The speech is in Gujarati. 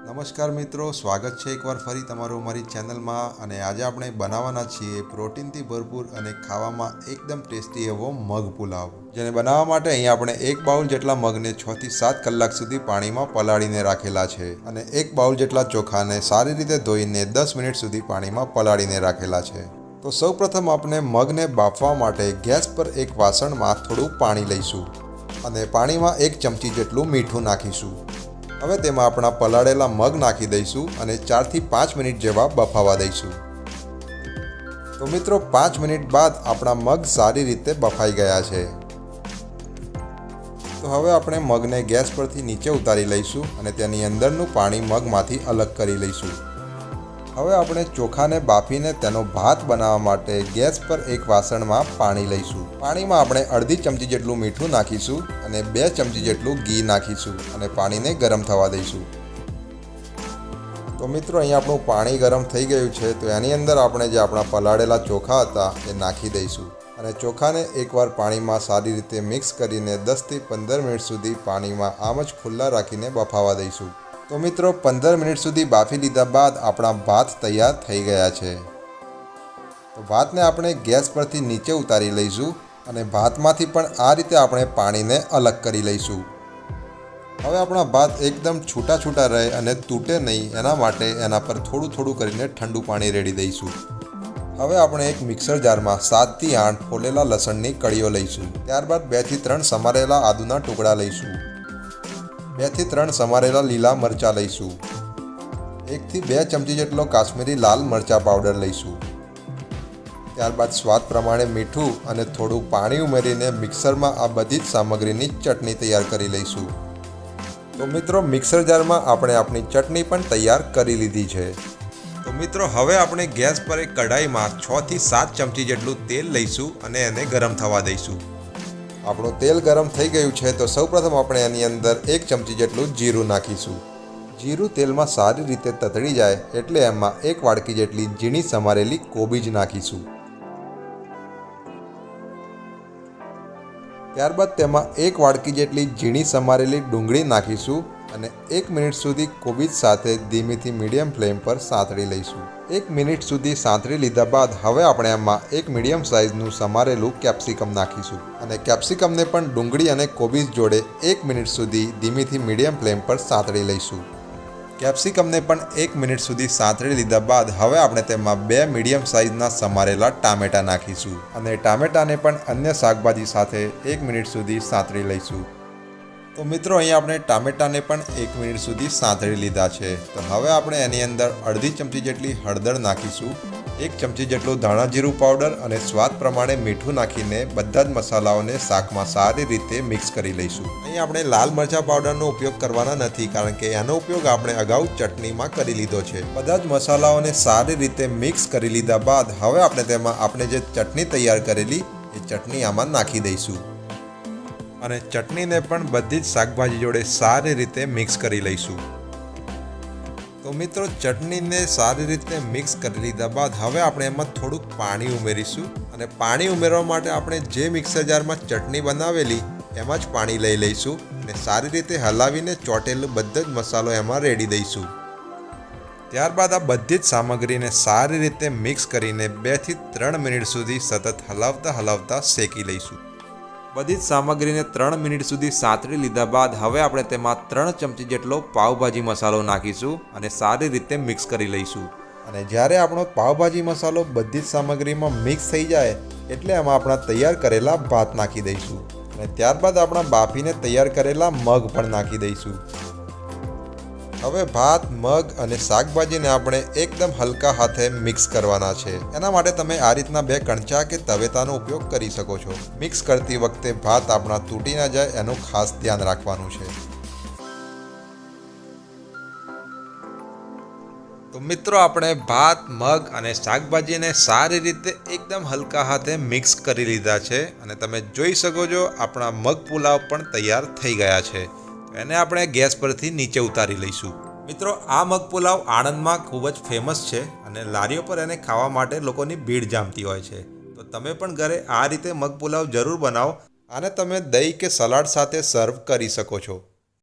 નમસ્કાર મિત્રો, સ્વાગત છે એકવાર ફરી તમારું અમારી ચેનલમાં. અને આજે આપણે બનાવવાના છીએ પ્રોટીનથી ભરપૂર અને ખાવામાં એકદમ ટેસ્ટી એવો મગ પુલાવ. જેને બનાવવા માટે અહીંયા આપણે 1 બાઉલ જેટલા મગને 6 થી 7 કલાક સુધી પાણીમાં પલાળીને રાખેલા છે અને 1 બાઉલ જેટલા ચોખાને સારી રીતે ધોઈને 10 મિનિટ સુધી પાણીમાં પલાળીને રાખેલા છે. તો સૌપ્રથમ આપણે મગને બાફવા માટે ગેસ પર એક વાસણમાં થોડું પાણી લઈશું અને પાણીમાં 1 ચમચી જેટલું મીઠું નાખીશું. હવે તેમાં આપણા પલાળેલા મગ નાખી દઈશું અને 4 થી 5 મિનિટ જેવા બફાવા દઈશું. તો મિત્રો 5 મિનિટ બાદ આપણા મગ સારી રીતે બફાઈ ગયા છે. તો હવે આપણે મગને ગેસ પરથી નીચે ઉતારી લઈશું અને તેની અંદરનું પાણી મગમાંથી અલગ કરી લઈશું. હવે આપણે ચોખાને બાફીને તેનો ભાત બનાવવા માટે ગેસ પર એક વાસણમાં પાણી લઈશું. પાણીમાં આપણે અડધી ચમચી જેટલું મીઠું નાખીશું અને 2 ચમચી જેટલું ઘી નાખીશું અને પાણીને ગરમ થવા દઈશું. તો મિત્રો અહીંયા આપણું પાણી ગરમ થઈ ગયું છે. તો એની અંદર આપણે જે આપણા પલાળેલા ચોખા હતા એ નાખી દઈશું અને ચોખાને એકવાર પાણીમાં સારી રીતે મિક્સ કરીને 10 થી 15 મિનિટ સુધી પાણીમાં આમ જ ખુલ્લા રાખીને બફાવા દઈશું. તો મિત્રો 15 મિનિટ સુધી બાફી લીધા બાદ આપણા ભાત તૈયાર થઈ ગયા છે. તો ભાતને આપણે ગેસ પરથી નીચે ઉતારી લઈશું અને ભાતમાંથી પણ આ રીતે આપણે પાણીને અલગ કરી લઈશું. હવે આપણા ભાત એકદમ છૂટા છૂટા રહે અને તૂટે નહીં એના માટે એના પર થોડું થોડું કરીને ઠંડુ પાણી રેડી દઈશું. હવે આપણે એક મિક્સર જારમાં 7 થી 8 ફોલેલા લસણની કળીઓ લઈશું. ત્યારબાદ 2 થી 3 સમારેલા આદુના ટુકડા લઈશું. 2 થી 3 સમારેલા લીલા મરચાં લઈશું. 1 થી 2 ચમચી જેટલો કાશ્મીરી લાલ મરચાં પાવડર લઈશું. ત્યારબાદ સ્વાદ પ્રમાણે મીઠું અને થોડું પાણી ઉમેરીને મિક્સરમાં આ બધી જ સામગ્રીની ચટણી તૈયાર કરી લઈશું. તો મિત્રો મિક્સર જારમાં આપણે આપણી ચટણી પણ તૈયાર કરી લીધી છે. તો મિત્રો હવે આપણે ગેસ પર એક કઢાઈમાં 6 થી 7 ચમચી જેટલું તેલ લઈશું અને એને ગરમ થવા દઈશું. આપણું તેલ ગરમ થઈ ગયું છે. તો સૌપ્રથમ આપણે એની અંદર 1 ચમચી જેટલું જીરું નાખીશું. જીરું તેલમાં સારી રીતે તતડી જાય એટલે એમાં 1 વાડકી જેટલી ઝીણી સમારેલી કોબીજ નાખીશું. ત્યારબાદ તેમાં 1 વાડકી જેટલી ઝીણી સમારેલી ડુંગળી નાખીશું અને 1 મિનિટ સુધી કોબીજ સાથે ધીમીથી મીડિયમ ફ્લેમ પર સાંતળી લઈશું. 1 મિનિટ સુધી સાંતળી લીધા બાદ હવે આપણે એમાં 1 મીડિયમ સાઇઝનું સમારેલું કેપ્સિકમ નાખીશું અને કેપ્સિકમને પણ ડુંગળી અને કોબીજ જોડે 1 મિનિટ સુધી ધીમીથી મીડિયમ ફ્લેમ પર સાંતળી લઈશું. કેપ્સિકમને પણ 1 મિનિટ સુધી સાંતળી લીધા બાદ હવે આપણે તેમાં 2 મીડિયમ સાઇઝના સમારેલા ટામેટાં નાખીશું અને ટામેટાને પણ અન્ય શાકભાજી સાથે 1 મિનિટ સુધી સાંતળી લઈશું. તો મિત્રો અહીંયા આપણે ટામેટાને પણ 1 મિનિટ સુધી સાંતળી લીધા છે. તો હવે આપણે એની અંદર અડધી ચમચી જેટલી હળદર નાખીશું, 1 ચમચી જેટલું ધાણા જીરું પાવડર અને સ્વાદ પ્રમાણે મીઠું નાખીને બધા જ મસાલાઓને શાકમાં સારી રીતે મિક્સ કરી લઈશું. અહીં આપણે લાલ મરચાં પાવડરનો ઉપયોગ કરવાના નથી કારણ કે એનો ઉપયોગ આપણે અગાઉ ચટણીમાં કરી લીધો છે. બધા જ મસાલાઓને સારી રીતે મિક્સ કરી લીધા બાદ હવે આપણે તેમાં આપણે જે ચટણી તૈયાર કરેલી એ ચટણી આમાં નાખી દઈશું અને ચટણીને પણ બધી જ શાકભાજી જોડે સારી રીતે મિક્સ કરી લઈશું. તો મિત્રો ચટણીને સારી રીતે મિક્સ કરી લીધા બાદ હવે આપણે એમાં થોડુંક પાણી ઉમેરીશું અને પાણી ઉમેરવા માટે આપણે જે મિક્સર જારમાં ચટણી બનાવેલી એમાં જ પાણી લઈ લઈશું અને સારી રીતે હલાવીને ચોટેલો બધો જ મસાલો એમાં રેડી દઈશું. ત્યારબાદ આ બધી જ સામગ્રીને સારી રીતે મિક્સ કરીને 2 થી 3 મિનિટ સુધી સતત હલાવતા શેકી લઈશું. બધી જ સામગ્રીને 3 મિનિટ સુધી સાંતળી લીધા બાદ હવે આપણે તેમાં 3 ચમચી જેટલો પાવભાજી મસાલો નાખીશું અને સારી રીતે મિક્સ કરી લઈશું. અને જ્યારે આપણો પાવભાજી મસાલો બધી જ સામગ્રીમાં મિક્સ થઈ જાય એટલે એમાં આપણા તૈયાર કરેલા ભાત નાખી દઈશું અને ત્યારબાદ આપણા બાફીને તૈયાર કરેલા મગ પણ નાખી દઈશું. હવે ભાત, મગ અને શાકભાજીને આપણે એકદમ હલકા હાથે મિક્સ કરવાના છે. એના માટે તમે આ રીતના 2 કણચા કે તવેતાનો ઉપયોગ કરી શકો છો. મિક્સ કરતી વખતે ભાત આપણા તૂટી ના જાય એનું ખાસ ધ્યાન રાખવાનું છે. તો મિત્રો આપણે ભાત, મગ અને શાકભાજીને સારી રીતે એકદમ હલકા હાથે મિક્સ કરી લીધા છે અને તમે જોઈ શકો છો આપણા મગ પુલાવ પણ તૈયાર થઈ ગયા છે. એને આપણે ગેસ પરથી નીચે ઉતારી લઈશું. મિત્રો આ મગ પુલાવ આણંદમાં ખૂબ જ ફેમસ છે અને લારીઓ પર એને ખાવા માટે લોકોની ભીડ જામતી હોય છે. તો તમે પણ ઘરે આ રીતે મગ પુલાવ જરૂર બનાવો અને તમે દહીં કે સલાડ સાથે સર્વ કરી શકો છો.